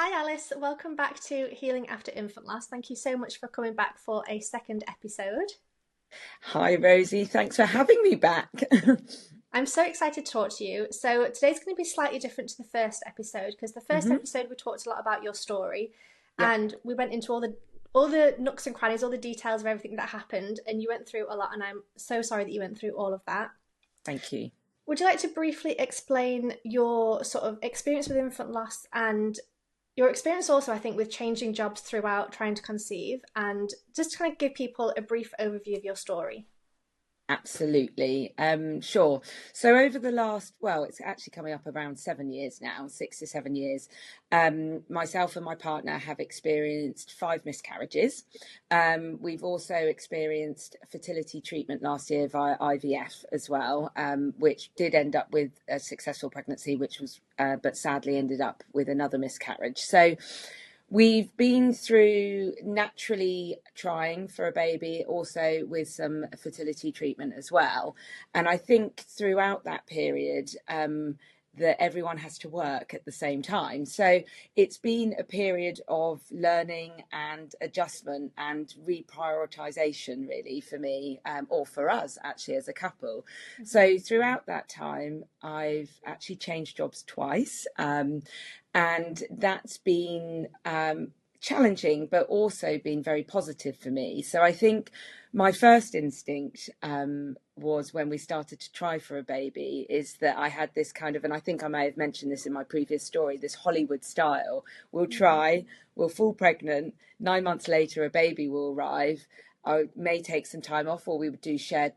Hi Alice, welcome back to Healing After Infant Loss. Thank you so much for coming back for a second episode. Hi, Rosie. Thanks for having me back. I'm so excited to talk to you. So today's going to be slightly different to the first episode because the first hmm episode we talked a lot about your story Yep. and we went into all the nooks and crannies, all the details of everything that happened, and you went through a lot, and I'm so sorry that you went through all of that. Thank you. Would you like to briefly explain your sort of experience with infant loss and your experience also, I think, with changing jobs throughout trying to conceive, and just to kind of give people a brief overview of your story? Absolutely. Sure. So over the last, well, it's actually coming up around 7 years now, 6 to 7 years. Myself and my partner have experienced 5 miscarriages. We've also experienced fertility treatment last year via IVF as well, which did end up with a successful pregnancy, which was, but sadly ended up with another miscarriage. So we've been through naturally trying for a baby, also with some fertility treatment as well. And I think throughout that period, that everyone has to work at the same time. So it's been a period of learning and adjustment and reprioritization, really, for me, or for us actually as a couple. So throughout that time, I've actually changed jobs twice. And that's been challenging, but also been very positive for me. So I think my first instinct was when we started to try for a baby is that I had this kind of, and I think I may have mentioned this in my previous story, this Hollywood style. We'll try, we'll fall pregnant, 9 months later a baby will arrive. I may take some time off, or we would do shared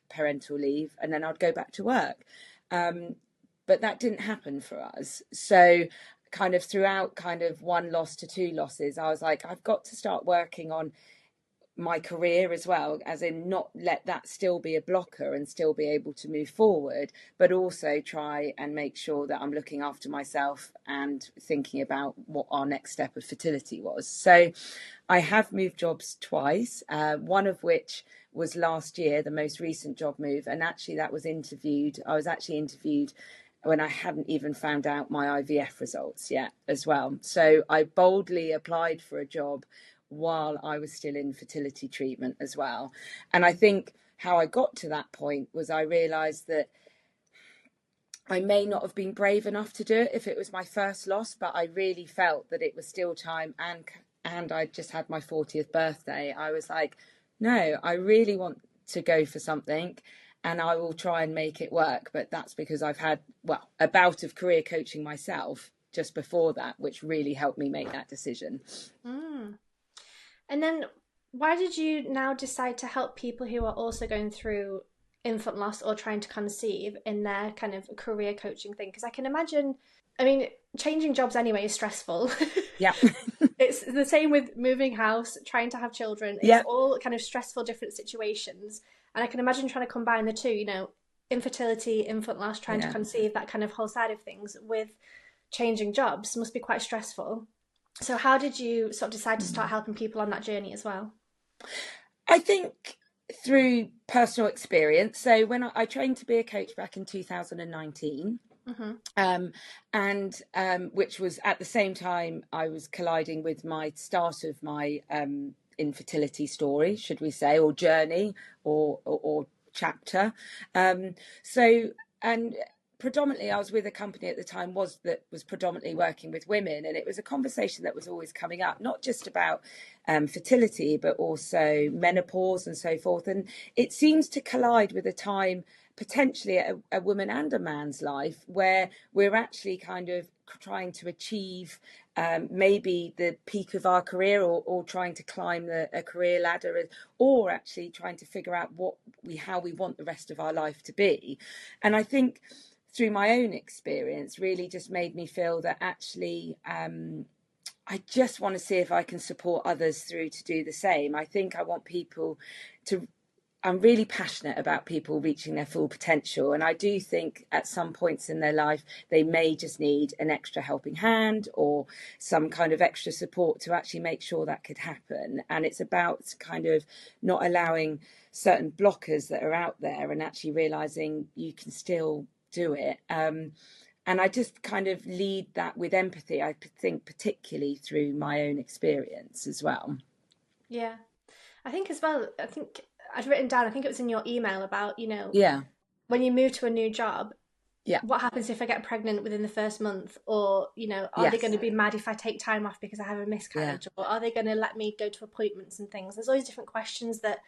parental leave, and then I'd go back to work. But that didn't happen for us. So kind of throughout kind of one loss to two losses, I was like, I've got to start working on my career as well, as in not let that still be a blocker and still be able to move forward, but also try and make sure that I'm looking after myself and thinking about what our next step of fertility was. So I have moved jobs twice, one of which was last year, the most recent job move. And actually I was actually interviewed when I hadn't even found out my IVF results yet as well. So I boldly applied for a job while I was still in fertility treatment as well. And I think how I got to that point was I realised that I may not have been brave enough to do it if it was my first loss, but I really felt that it was still time, and I just had my 40th birthday. I was like, no, I really want to go for something, and I will try and make it work. But that's because I've had, well, a bout of career coaching myself just before that, which really helped me make that decision. Mm. And then why did you now decide to help people who are also going through infant loss or trying to conceive in their kind of career coaching thing? Because I can imagine, I mean, changing jobs anyway is stressful. Yeah. It's the same with moving house, trying to have children. It's Yeah. all kind of stressful, different situations. And I can imagine trying to combine the two, infertility, infant loss, trying to Yeah. conceive, that kind of whole side of things with changing jobs must be quite stressful. So how did you sort of decide to start helping people on that journey as well? I think through personal experience. So when I trained to be a coach back in 2019, Mm-hmm. and which was at the same time I was colliding with my start of my infertility story, should we say, or journey, or chapter. So and predominantly I was with a company at the time that was predominantly working with women, and it was a conversation that was always coming up, not just about fertility but also menopause and so forth. And it seems to collide with a time potentially a woman and a man's life where we're actually kind of trying to achieve maybe the peak of our career, or trying to climb a career ladder, or actually trying to figure out how we want the rest of our life to be. And I think through my own experience really just made me feel that actually I just want to see if I can support others through to do the same. I think I want people to, I'm really passionate about people reaching their full potential. And I do think at some points in their life, they may just need an extra helping hand or some kind of extra support to actually make sure that could happen. And it's about kind of not allowing certain blockers that are out there and actually realizing you can still do it. And I just kind of lead that with empathy, I think, particularly through my own experience as well. Yeah. I think as well, I think I'd written down, I think it was in your email about, Yeah, when you move to a new job, yeah, what happens if I get pregnant within the first month? Or, are they going yes, to be mad if I take time off because I have a yeah, miscarriage? Or are they going to let me go to appointments and things? There's always different questions that,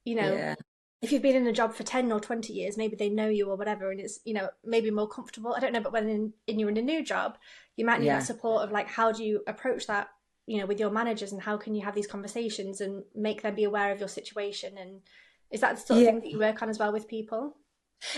you know, yeah, if you've been in a job for 10 or 20 years, maybe they know you or whatever, and it's, maybe more comfortable. I don't know, but when you're in a new job, you might need that yeah. support of like, how do you approach that, with your managers, and how can you have these conversations and make them be aware of your situation? And is that the sort of Yeah, thing that you work on as well with people?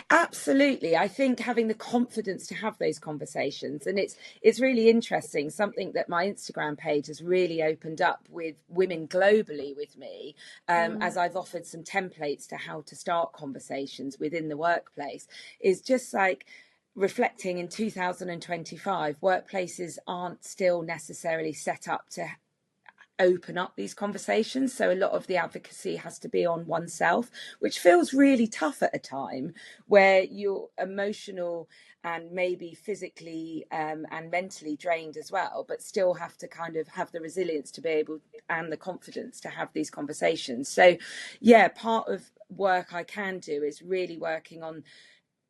absolutely. I think having the confidence to have those conversations, and it's really interesting. Something that my Instagram page has really opened up with women globally with me, Mm. as I've offered some templates to how to start conversations within the workplace, is just like reflecting in 2025, workplaces aren't still necessarily set up to open up these conversations. So a lot of the advocacy has to be on oneself, which feels really tough at a time where you're emotional and maybe physically and mentally drained as well, but still have to kind of have the resilience to be able and the confidence to have these conversations. So, yeah, part of work I can do is really working on,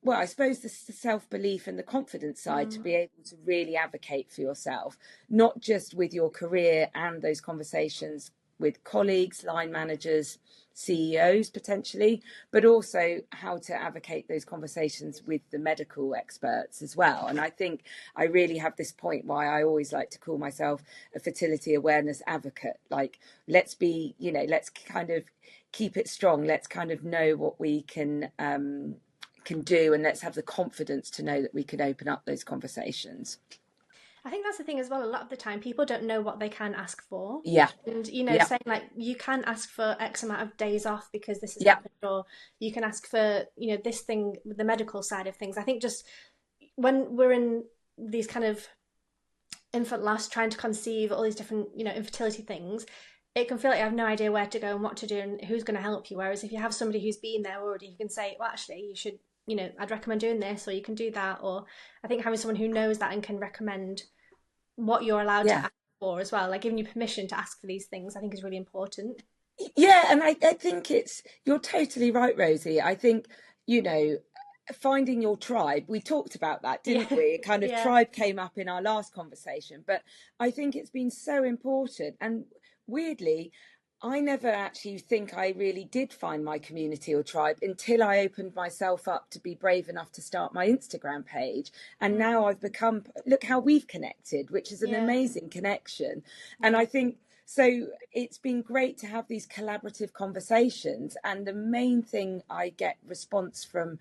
well, I suppose the self-belief and the confidence side to Mm. be able to really advocate for yourself, not just with your career and those conversations with colleagues, line managers, CEOs potentially, but also how to advocate those conversations with the medical experts as well. And I think I really have this point why I always like to call myself a fertility awareness advocate. Like, let's be, let's kind of keep it strong. Let's kind of know what we can do, and let's have the confidence to know that we can open up those conversations. I think that's the thing as well. A lot of the time, people don't know what they can ask for. Yeah, And, yeah, saying like, you can ask for X amount of days off because this has yeah, happened, or you can ask for, this thing with the medical side of things. I think just when we're in these kind of infant loss, trying to conceive, all these different, infertility things, it can feel like you have no idea where to go and what to do and who's going to help you. Whereas if you have somebody who's been there already, who can say, well, actually, you should, I'd recommend doing this, or you can do that. Or I think having someone who knows that and can recommend what you're allowed to yeah. ask for as well, like giving you permission to ask for these things, I think is really important. Yeah, and I think you're totally right, Rosie. I think, you know, finding your tribe, we talked about that, Yeah, didn't we? Kind of yeah, tribe came up in our last conversation, but I think it's been so important. And weirdly, I never actually think I really did find my community or tribe until I opened myself up to be brave enough to start my Instagram page. And mm, now I've become, look how we've connected, which is an yeah, amazing connection. And yeah, I think so it's been great to have these collaborative conversations, and the main thing I get response from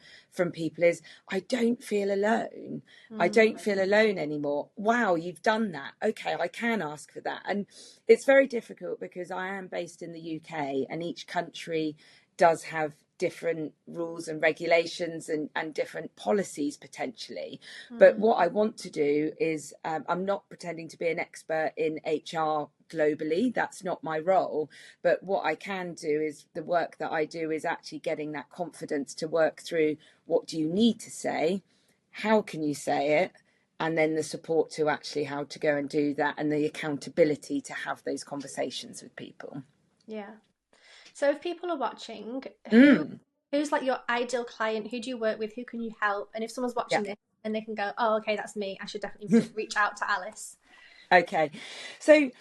people is, I don't feel alone. I mm, don't feel alone anymore. Wow, you've done that. Okay, I can ask for that. And it's very difficult because I am based in the UK, and each country does have different rules and regulations and different policies potentially. But mm, what I want to do is, I'm not pretending to be an expert in HR globally. That's not my role. But what I can do is, the work that I do is actually getting that confidence to work through, what do you need to say? How can you say it? And then the support to actually how to go and do that, and the accountability to have those conversations with people. yeah. So if people are watching, who Mm, who's like your ideal client? Who do you work with? Who can you help? And if someone's yeah. watching this and they can go, oh, okay, that's me, I should definitely reach out to Alice. Okay. So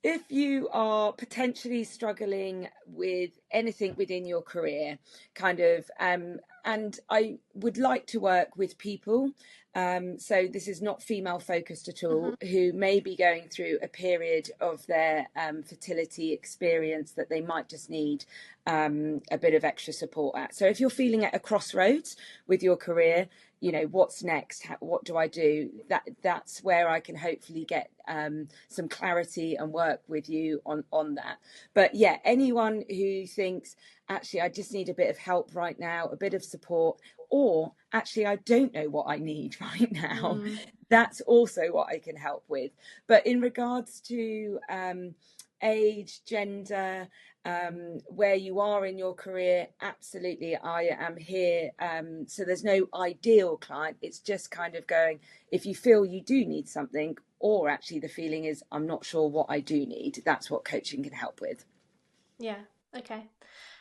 if you are potentially struggling with anything within your career, kind of, and I would like to work with people. So this is not female focused at Hmm. all, who may be going through a period of their fertility experience that they might just need a bit of extra support at. So if you're feeling at a crossroads with your career, what's next? What do I do? That's where I can hopefully get some clarity and work with you on that. But yeah, anyone who thinks, actually, I just need a bit of help right now, a bit of support, or actually, I don't know what I need right now, Mm, that's also what I can help with. But in regards to age, gender, where you are in your career, absolutely, I am here. So there's no ideal client. It's just kind of going, if you feel you do need something, or actually the feeling is, I'm not sure what I do need, that's what coaching can help with. Yeah. Okay.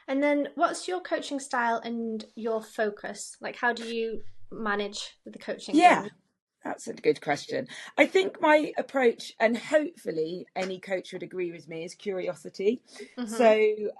And then what's your coaching style and your focus? Like, how do you manage the coaching Yeah, thing? that's a good question. I think my approach, and hopefully any coach would agree with me, is curiosity. Mm-hmm. So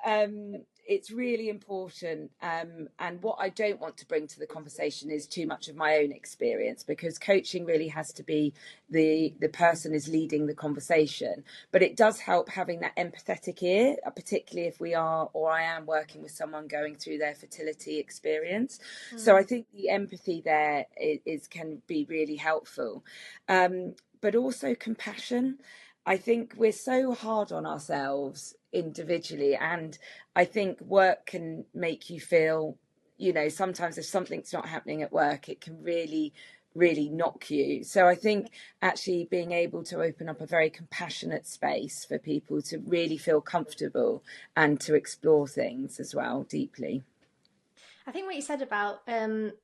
it's really important. And what I don't want to bring to the conversation is too much of my own experience, because coaching really has to be the person is leading the conversation. But it does help having that empathetic ear, particularly if we are, or I am, working with someone going through their fertility experience. So I Mm. think the empathy there is can be really helpful, but also compassion. I think we're so hard on ourselves individually, and I think work can make you feel, sometimes if something's not happening at work, it can really knock you. So I think actually being able to open up a very compassionate space for people to really feel comfortable and to explore things as well deeply. I think what you said about the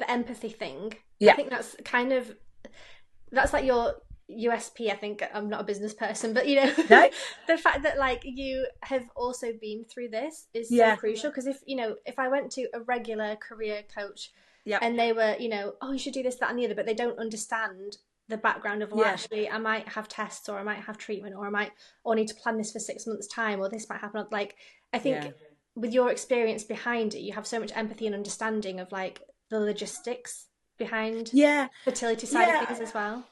empathy thing, I Yeah. think that's like your USP. I think I'm not a business person, but No. the fact that like you have also been through this is so Yeah. crucial, because if I went to a regular career coach Yeah. and they were, oh, you should do this, that, and the other, but they don't understand the background of, well, Yeah. actually, I might have tests, or I might have treatment, or need to plan this for 6 months' time, or this might happen. Like, I Yeah. think with your experience behind it, you have so much empathy and understanding of like the logistics behind Yeah. fertility side of Yeah. things as well.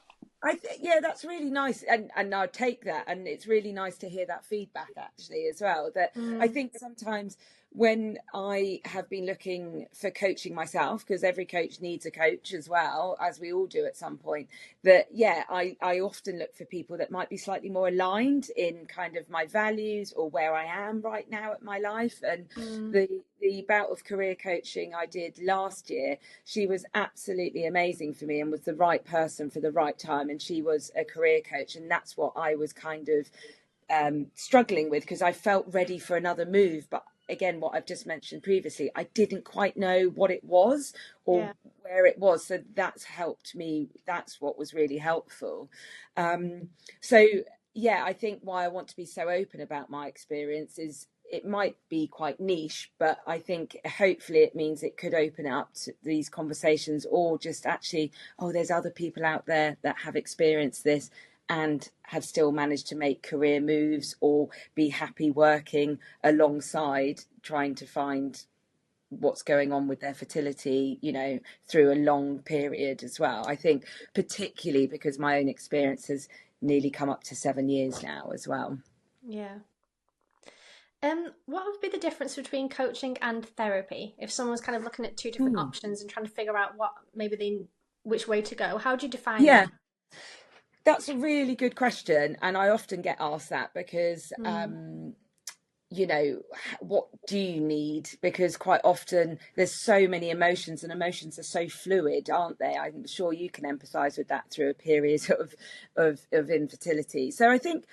Yeah, that's really nice, and I take that, and it's really nice to hear that feedback actually as well. That I Mm, think sometimes when I have been looking for coaching myself, because every coach needs a coach as well, as we all do at some point, that yeah, I often look for people that might be slightly more aligned in kind of my values or where I am right now at my life. And mm, the bout of career coaching I did last year, she was absolutely amazing for me and was the right person for the right time. And she was a career coach. And that's what I was kind of struggling with, because I felt ready for another move. But again, what I've just mentioned previously, I didn't quite know what it was or yeah. where it was. So that's helped me. That's what was really helpful. So, yeah, I think why I want to be so open about my experience is it might be quite niche, but I think hopefully it means it could open up to these conversations, or just actually, oh, there's other people out there that have experienced this and have still managed to make career moves or be happy working alongside trying to find what's going on with their fertility, through a long period as well. I think particularly because my own experience has nearly come up to 7 years now as well. Yeah. What would be the difference between coaching and therapy? If someone's kind of looking at two different Hmm. options and trying to figure out which way to go, how do you define that? Yeah, that's a really good question. And I often get asked that because, Mm, what do you need? Because quite often there's so many emotions, and emotions are so fluid, aren't they? I'm sure you can empathize with that through a period of infertility. So I think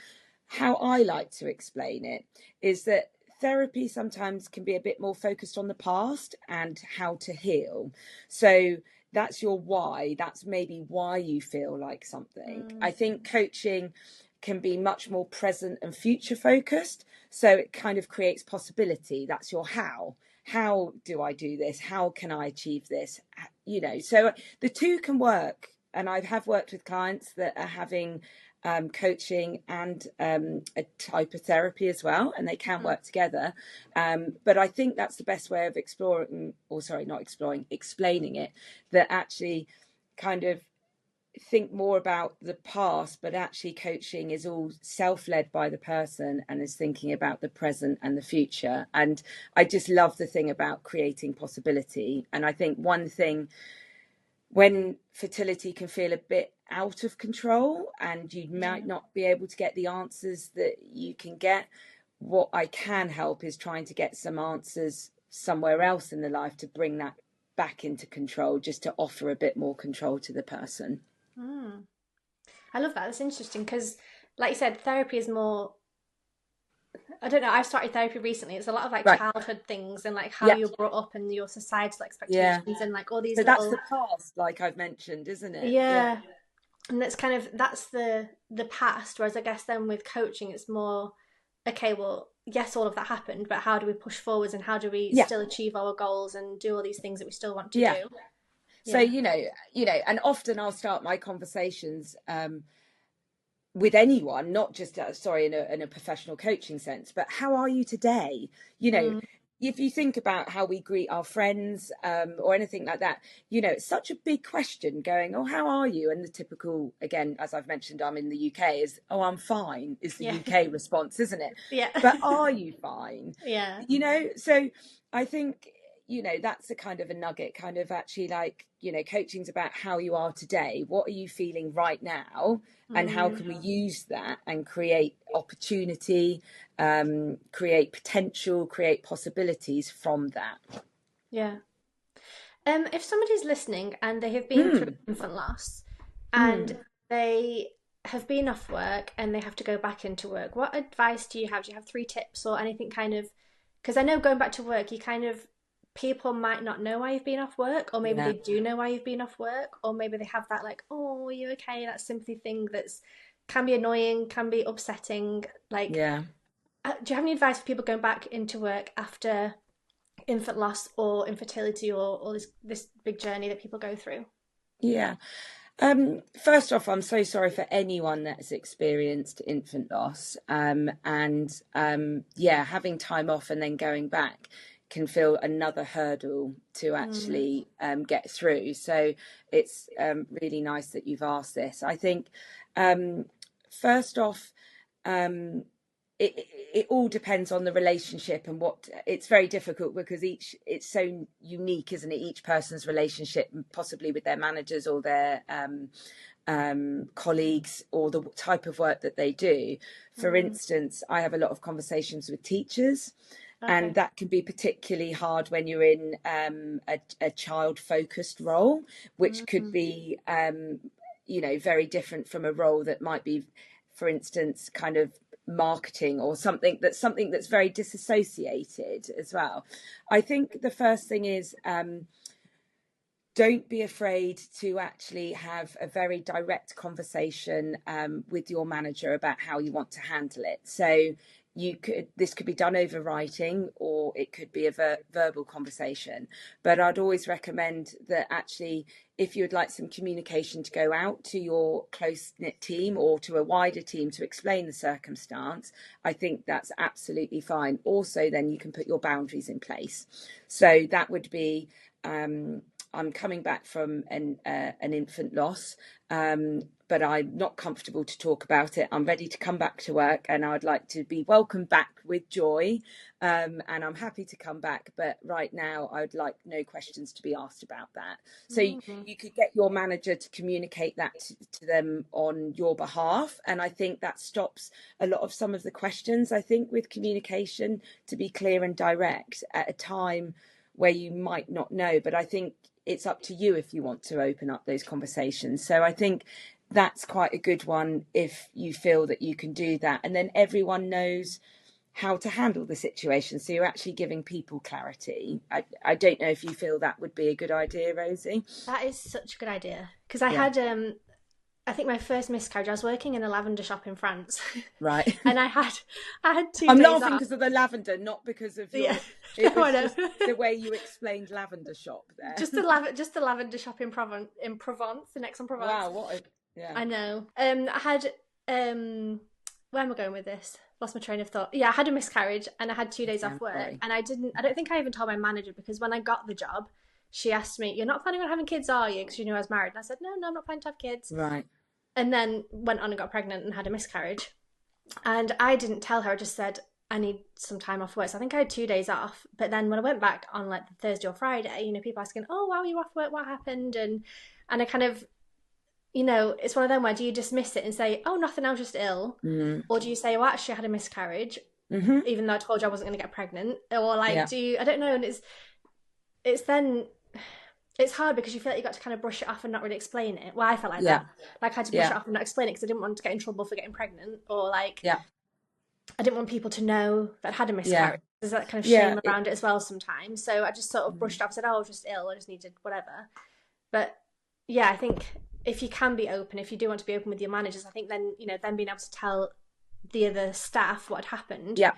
how I like to explain it is that therapy sometimes can be a bit more focused on the past and how to heal. So that's your why. That's maybe why you feel like something. mm, I think coaching can be much more present and future focused. So it kind of creates possibility. That's your how. How do I do this? How can I achieve this? So the two can work. And I have worked with clients that are having coaching and a type of therapy as well, and they can mm. work together. But I think that's the best way of exploring, or sorry, not exploring, explaining it, that actually kind of think more about the past, but actually coaching is all self-led by the person and is thinking about the present and the future. And I just love the thing about creating possibility. And I think one thing, when fertility can feel a bit out of control and you might Yeah. not be able to get the answers that you can get, what I can help is trying to get some answers somewhere else in the life to bring that back into control, just to offer a bit more control to the person. Mm. I love that. That's interesting because, like you said, therapy is more. I don't know, I've started therapy recently. It's a lot of like Right. childhood things and like how Yeah. you're brought up and your societal Yeah. expectations and like all these So that's little, the past, like I've mentioned, isn't it? Yeah. yeah. And that's kind of, that's the past. Whereas I guess then with coaching, it's more, okay, well, yes, all of that happened, but how do we push forwards and how do we Yeah. still achieve our goals and do all these things that we still want to Yeah. do? So, Yeah. and often I'll start my conversations with anyone, not just sorry, in a professional coaching sense, but how are you today? Mm, If you think about how we greet our friends, or anything like that, it's such a big question going, oh, how are you? And the typical, again, as I've mentioned, I'm in the UK, is, oh, I'm fine, is the yeah. UK response, isn't it? Yeah. But are you fine? Yeah. So I think, that's a kind of a nugget, kind of actually, like, coaching's about how you are today. What are you feeling right now? And how Mm, can we use that and create opportunity, create potential, create possibilities from that? yeah. If somebody's listening and they have been through Mm, infant loss and mm. they have been off work and they have to go back into work, what advice do you have? Do you have 3 tips or anything kind of? Because I know going back to work, you kind of, people might not know why you've been off work, or maybe Yeah, they do know why you've been off work, or maybe they have that like, oh, are you okay? That sympathy thing that's can be annoying, can be upsetting. Like, yeah. do you have any advice for people going back into work after infant loss or infertility or this big journey that people go through? Yeah. First off, I'm so sorry for anyone that's experienced infant loss. And yeah, having time off and then going back can feel another hurdle to Mm, actually get through. So it's really nice that you've asked this. I think, first off, um, it all depends on the relationship, and what it's very difficult because it's so unique, isn't it? Each person's relationship, possibly with their managers or their colleagues, or the type of work that they do. For mm, instance, I have a lot of conversations with teachers, and okay. that can be particularly hard when you're in a child focused role, which could Mm, be very different from a role that might be, for instance, kind of marketing, or something that's very disassociated as well. I think the first thing is, don't be afraid to actually have a very direct conversation with your manager about how you want to handle it. So this could be done over writing, or it could be a verbal conversation. But I'd always recommend that actually, if you'd like some communication to go out to your close-knit team or to a wider team to explain the circumstance, I think that's absolutely fine. Also, then you can put your boundaries in place. So that would be, I'm coming back from an infant loss, but I'm not comfortable to talk about it. I'm ready to come back to work, and I'd like to be welcomed back with joy. And I'm happy to come back, but right now I'd like no questions to be asked about that. So mm, you could get your manager to communicate that to them on your behalf, and I think that stops a lot of some of the questions. I think with communication, to be clear and direct at a time where you might not know, but I think it's up to you if you want to open up those conversations. So I think that's quite a good one if you feel that you can do that, and then everyone knows how to handle the situation, so you're actually giving people clarity. I don't know if you feel that would be a good idea, Rosie. that is such a good idea because I Yeah. had I think my first miscarriage. I was working in a lavender shop in France, Right. and I had two I'm days laughing off. because of the lavender, not because of Yeah, it no, I was know. just the way you explained lavender shop there. Just the lavender shop in Provence, in Aix-en-Provence. Wow, yeah. I know. I had where am I going with this? Lost my train of thought. Yeah, I had a miscarriage and I had 2 days Yeah, off work, sorry. and I don't think I even told my manager because when I got the job, she asked me, "You're not planning on having kids, are you?" Because she knew I was married, and I said, "No, no, I'm not planning to have kids." Right. And then went on and got pregnant and had a miscarriage. And I didn't tell her. I just said I need some time off work. So I think I had 2 days off. But then when I went back on like the Thursday or Friday, people asking, "Oh, why were you off work? What happened?" And I kind of, it's one of them where do you dismiss it and say, "Oh, nothing, I was just ill," Mm. or do you say, "Oh, actually, I had a miscarriage," Mm-hmm. even though I told you I wasn't going to get pregnant, or like, Yeah. do you? I don't know. And it's then it's hard because you feel like you got to kind of brush it off and not really explain it. Well, I felt like Yeah. that. Like I had to brush Yeah. it off and not explain it because I didn't want to get in trouble for getting pregnant or like Yeah. I didn't want people to know that I had a Yeah. miscarriage. There's that kind of Yeah. shame around it as well sometimes. So I just sort of brushed off, said, "Oh, I was just ill. I just needed whatever." But yeah, I think if you can be open, if you do want to be open with your managers, I think then, then being able to tell the other staff what had happened Yeah.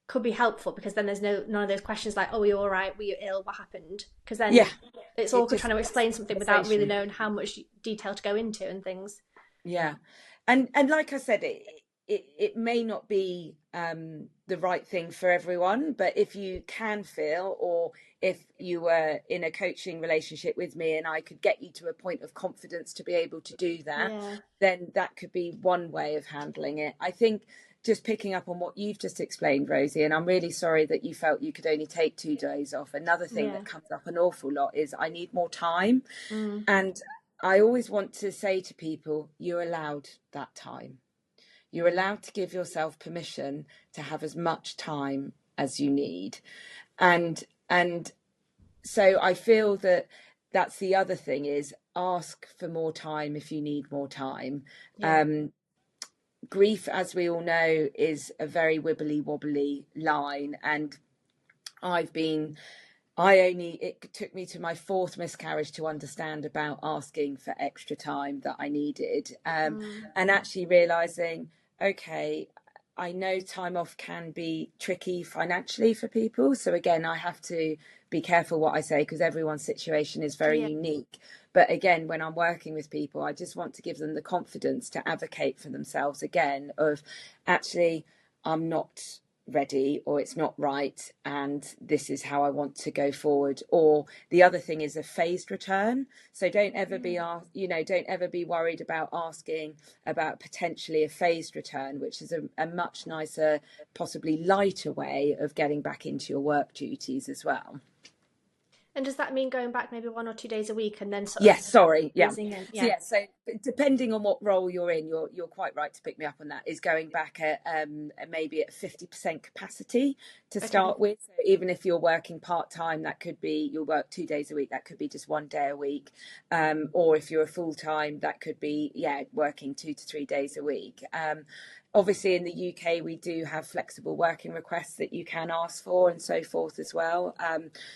could be helpful, because then there's none of those questions like, "Oh, were you all right? Were you ill? What happened?" Because Yeah. then it's It awkward just trying to gets explain something without really conversation. knowing how much detail to go into and things. Yeah. And like I said, it may not be the right thing for everyone, but if you can feel, or if you were in a coaching relationship with me and I could get you to a point of confidence to be able to do that, Yeah, then that could be one way of handling it. I think just picking up on what you've just explained, Rosie, and I'm really sorry that you felt you could only take 2 days off. Another thing yeah, that comes up an awful lot is I need more time. mm, And I always want to say to people, you're allowed that time. You're allowed to give yourself permission to have as much time as you need. And so I feel that that's the other thing, is ask for more time if you need more time. yeah, Grief, as we all know, is a very wibbly wobbly line, and I've been it took me to my fourth miscarriage to understand about asking for extra time that I needed, mm, and actually realizing, okay, I know time off can be tricky financially for people. So again, I have to be careful what I say, because everyone's situation is very yeah. unique. But again, when I'm working with people, I just want to give them the confidence to advocate for themselves again, of actually, I'm not ready, or it's not right, and this is how I want to go forward. Or the other thing is a phased return. So don't ever be don't ever be worried about asking about potentially a phased return, which is a much nicer, possibly lighter way of getting back into your work duties as well. And does that mean going back maybe 1 or 2 days a week and then sort of Yes, sorry. Yeah. easing in? So Yeah. yeah, so depending on what role you're in, you're quite right to pick me up on that. Is going back at maybe at 50% capacity to Okay. start with. So even if you're working part time, that could be you'll work 2 days a week. That could be just 1 day a week. Or if you're a full time, that could be working 2 to 3 days a week. Obviously, in the UK, we do have flexible working requests that you can ask for and so forth as well.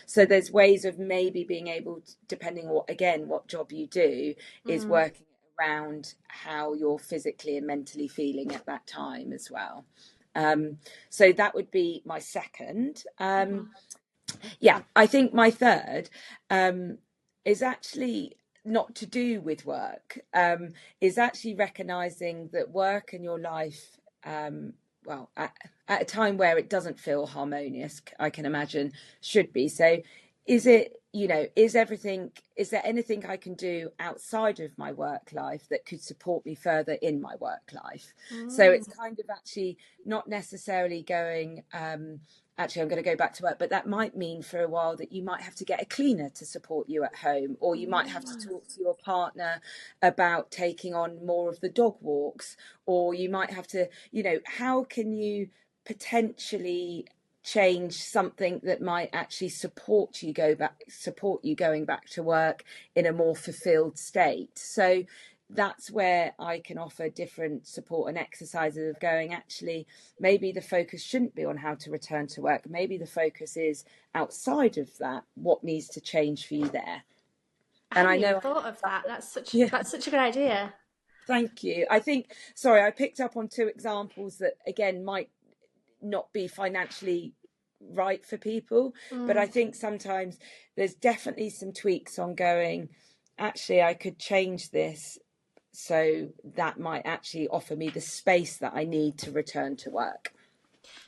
So there's ways of maybe being able to, depending on what job you do, is Mm, working around how you're physically and mentally feeling at that time as well. So that would be my second. mm-hmm. I think my third is actually not to do with work, is actually recognizing that work and your life, at a time where it doesn't feel harmonious, I can imagine, should be. So is it, is there anything I can do outside of my work life that could support me further in my work life? So Mm, it's kind of actually not necessarily going, actually, I'm going to go back to work, but that might mean for a while that you might have to get a cleaner to support you at home, or you might have to mm, talk to your partner about taking on more of the dog walks, or you might have to, how can you potentially change something that might actually support you going back to work in a more fulfilled state. So that's where I can offer different support and exercises of going, actually, maybe the focus shouldn't be on how to return to work. Maybe the focus is outside of that, what needs to change for you there. I And I hadn't even know, thought of that. That's such yeah, that's such a good idea. thank you. I think, sorry, I picked up on two examples that, again, might not be financially right for people, but I Mm. think sometimes there's definitely some tweaks on going, actually, I could change this, so that might actually offer me the space that I need to return to work.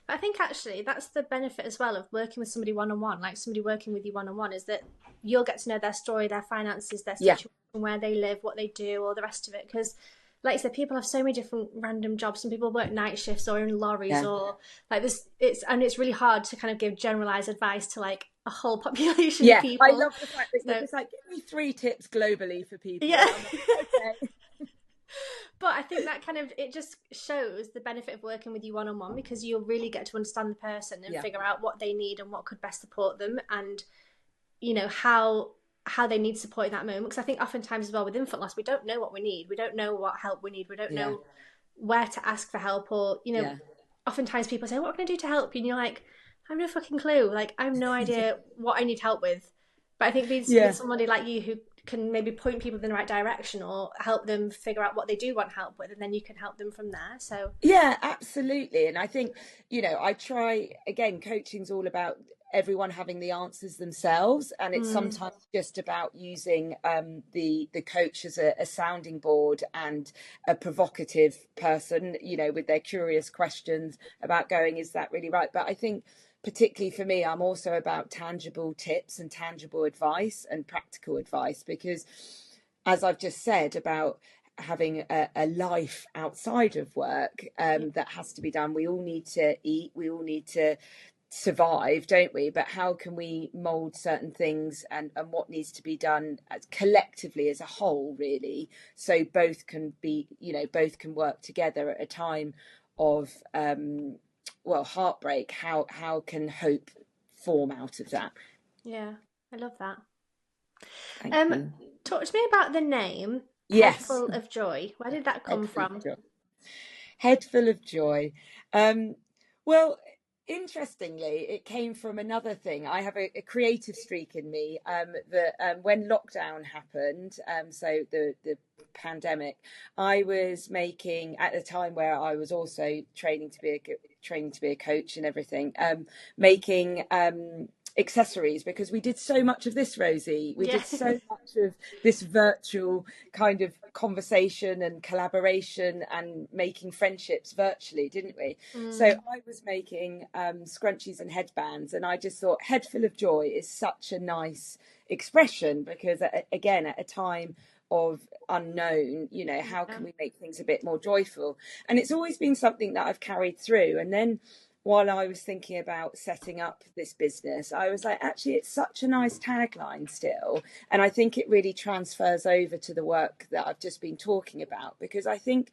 But I think actually that's the benefit as well of working with somebody one on one, like somebody working with you one on one, is that you'll get to know their story, their finances, their Yeah. situation, where they live, what they do, all the rest of it. Because, like I said, people have so many different random jobs. Some people work night shifts or in lorries Yeah. or like this. It's really hard to kind of give generalized advice to like a whole population of Yeah, I people. love the fact that you're So just like, give me 3 tips globally for people, yeah. and I'm like, okay. But I think that kind of it just shows the benefit of working with you one on one, because you'll really get to understand the person and Yeah. figure out what they need and what could best support them, and how they need support in that moment. Because I think oftentimes as well with infant loss, we don't know what we need, we don't know what help we need, we don't Yeah. know where to ask for help, or Yeah. oftentimes people say, what can I do to help you? And you're like, I have no fucking clue. Like, I have no idea what I need help with. But I think with Yeah. somebody like you who can maybe point people in the right direction or help them figure out what they do want help with, and then you can help them from there. So, Yeah, absolutely. And I think, I try, again, coaching's all about everyone having the answers themselves. And it's mm, sometimes just about using the coach as a sounding board and a provocative person, with their curious questions about going, is that really right? But I think, particularly for me, I'm also about tangible tips and tangible advice and practical advice, because as I've just said about having a life outside of work, yeah, that has to be done. We all need to eat, we all need to survive, don't we? But how can we mold certain things, and what needs to be done as collectively as a whole, really, so both can be, both can work together at a time of heartbreak. How can hope form out of that? yeah, I love that. Thank Um, you. talk to me about the name Head Yes. Full of Joy. Where did that Head come full of from? joy. Head full of joy. Um, well, interestingly, it came from another thing. I have a creative streak in me, that when lockdown happened, so the pandemic, I was making, at the time where I was also training to be a coach and everything, making accessories, because we did so much of this, Rosie. We Yeah. did so much of this virtual kind of conversation and collaboration and making friendships virtually, didn't we? So mm, I was making scrunchies and headbands, and I just thought head full of joy is such a nice expression, because again, at a time of unknown, how yeah. can we make things a bit more joyful? And it's always been something that I've carried through. And then while I was thinking about setting up this business, I was like, actually, it's such a nice tagline still. And I think it really transfers over to the work that I've just been talking about, because I think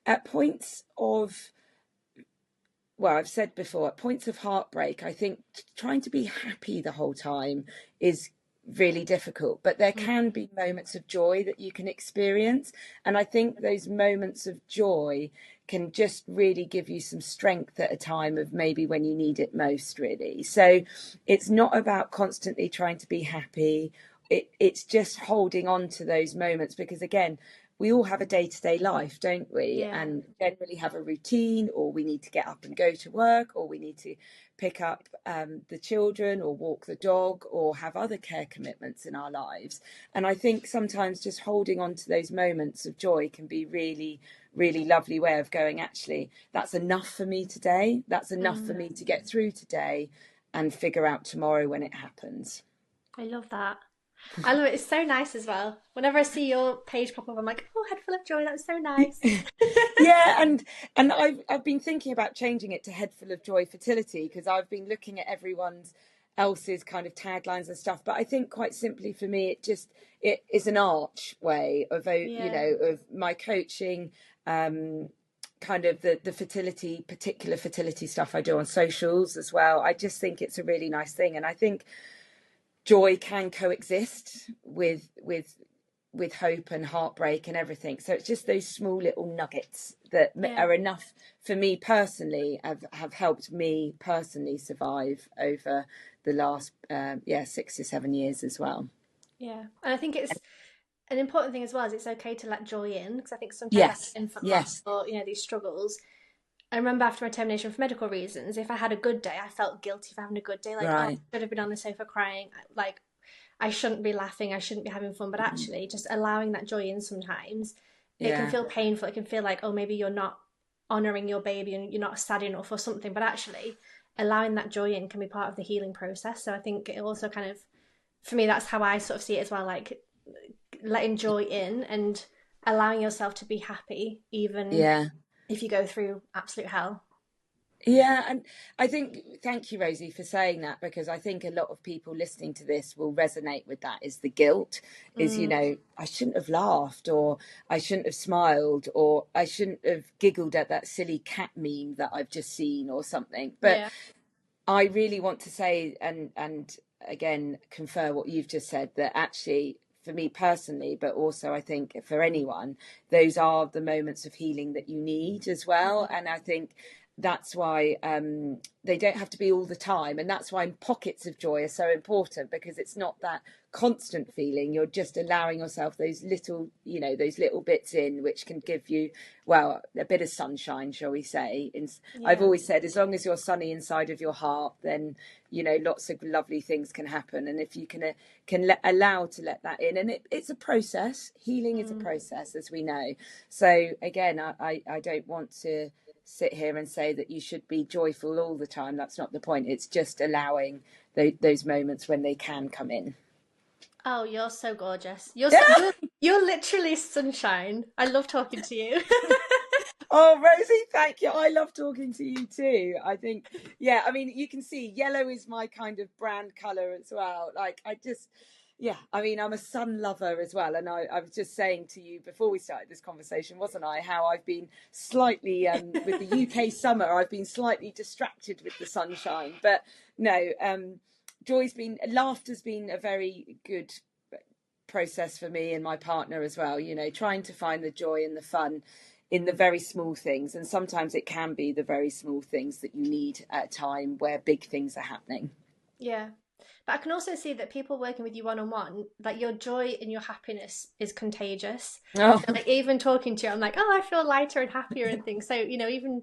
at points of, well, I've said before, at points of heartbreak, I think trying to be happy the whole time is really difficult, but there Mm, can be moments of joy that you can experience. And I think those moments of joy can just really give you some strength at a time of maybe when you need it most, really. So it's not about constantly trying to be happy. It's just holding on to those moments, because again, we all have a day-to-day life, don't we? yeah. And generally have a routine, or we need to get up and go to work, or we need to pick up the children, or walk the dog, or have other care commitments in our lives. And I think sometimes just holding on to those moments of joy can be really, really lovely way of going, actually, that's enough for me today. That's enough for Mm, me to get through today and figure out tomorrow when it happens. I love that. I love it. It's so nice as well. Whenever I see your page pop up, I'm like, oh, Head Full of Joy. That's so nice. Yeah, and I've been thinking about changing it to Head Full of Joy Fertility, because I've been looking at everyone's else's kind of taglines and stuff. But I think quite simply for me, it is an archway of Yeah, of my coaching, kind of the particular fertility stuff I do on socials as well. I just think it's a really nice thing, and I think joy can coexist with hope and heartbreak and everything. So it's just those small little nuggets that yeah, are enough for me personally, have helped me personally survive over the last 6 to 7 years as well. yeah. And I think it's an important thing as well is it's okay to let joy in because I think sometimes after Yes, infant loss yes, or these struggles, I remember after my termination for medical reasons, if I had a good day, I felt guilty for having a good day. Like, oh, I right, should have been on the sofa crying. Like, I shouldn't be laughing. I shouldn't be having fun. But actually, just allowing that joy in sometimes, it can yeah, feel painful. It can feel like, oh, maybe you're not honoring your baby and you're not sad enough or something. But actually, allowing that joy in can be part of the healing process. So I think it also kind of, for me, that's how I sort of see it as well. Like, letting joy in and allowing yourself to be happy, even yeah. if you go through absolute hell. Yeah, and I think, thank you, Rosie, for saying that, because I think a lot of people listening to this will resonate with that. Is the guilt, is, Mm, I shouldn't have laughed, or I shouldn't have smiled, or I shouldn't have giggled at that silly cat meme that I've just seen, or something. But yeah. I really want to say, and again confer what you've just said, that actually for me personally, but also I think for anyone, those are the moments of healing that you need as well. And I think that's why they don't have to be all the time, and that's why pockets of joy are so important, because it's not that constant feeling. You're just allowing yourself those little, those little bits in, which can give you, well, a bit of sunshine, shall we say. I've Yeah. always said, as long as you're sunny inside of your heart, then lots of lovely things can happen. And if you allow to let that in, and it's a process. Healing is a Mm. process, as we know. So again, I don't want to sit here and say that you should be joyful all the time. That's not the point. It's just allowing those moments when they can come in. Oh, you're so gorgeous. You're literally sunshine. I love talking to you. Oh, Rosie, thank you. I love talking to you too. I think, yeah, I mean, you can see yellow is my kind of brand colour as well. Like, yeah, I mean, I'm a sun lover as well. And I was just saying to you before we started this conversation, wasn't I, how I've been slightly, with the UK summer, I've been slightly distracted with the sunshine. But no, laughter's been a very good process for me and my partner as well, trying to find the joy and the fun in the very small things. And sometimes it can be the very small things that you need at a time where big things are happening. Yeah. But I can also see that people working with you one on one, like your joy and your happiness is contagious. Oh. So like even talking to you, I'm like, oh, I feel lighter and happier and things. So, even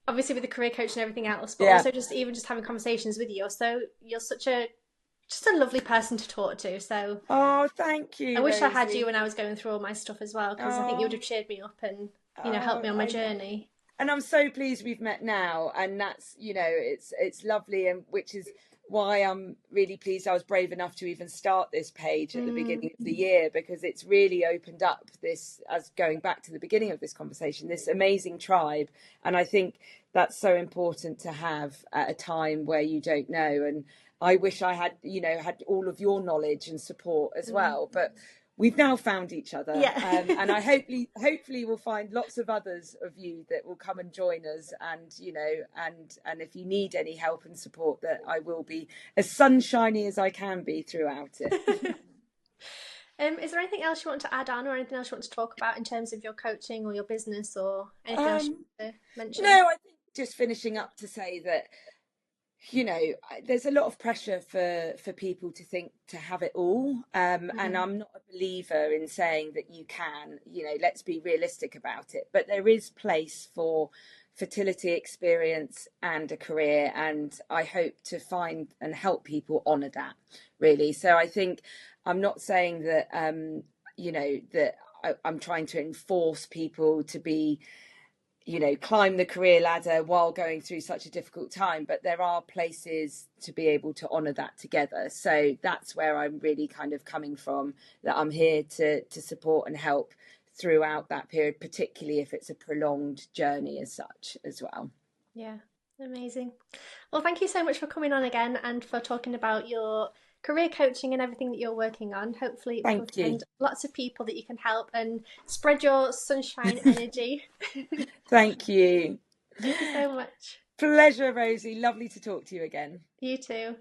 obviously with the career coach and everything else, but Yeah. also just having conversations with you. So you're just a lovely person to talk to. So Oh, thank I you, wish I had you Rosie. when I was going through all my stuff as well, because I think you would Oh, have cheered me up and, helped oh, me on my I know. journey. And I'm so pleased we've met now, and that's it's lovely, and which is why I'm really pleased I was brave enough to even start this page at the Mm, beginning of the year, because it's really opened up this, as going back to the beginning of this conversation, this amazing tribe. And I think that's so important to have at a time where you don't know. And I wish I had had all of your knowledge and support as mm. well, but we've now found each other, Yeah. and I hopefully we'll find lots of others of you that will come and join us. And and if you need any help and support, that I will be as sunshiny as I can be throughout it. Is there anything else you want to add on, or anything else you want to talk about in terms of your coaching or your business, or anything else um you want to mention? no, I think just finishing up to say that there's a lot of pressure for people to think to have it all, and Mm, I'm not a believer in saying that you can. Let's be realistic about it, but there is place for fertility experience and a career, and I hope to find and help people honor that, really. So I think I'm not saying that that I'm trying to enforce people to be climb the career ladder while going through such a difficult time, but there are places to be able to honor that together. So that's where I'm really kind of coming from, that I'm here to support and help throughout that period, particularly if it's a prolonged journey as such as well. yeah, amazing. Well, thank you so much for coming on again and for talking about your career coaching and everything that you're working on. Hopefully, we can Thank you. find lots of people that you can help and spread your sunshine energy. Thank you. Thank you so much. Pleasure, Rosie. Lovely to talk to you again. You too.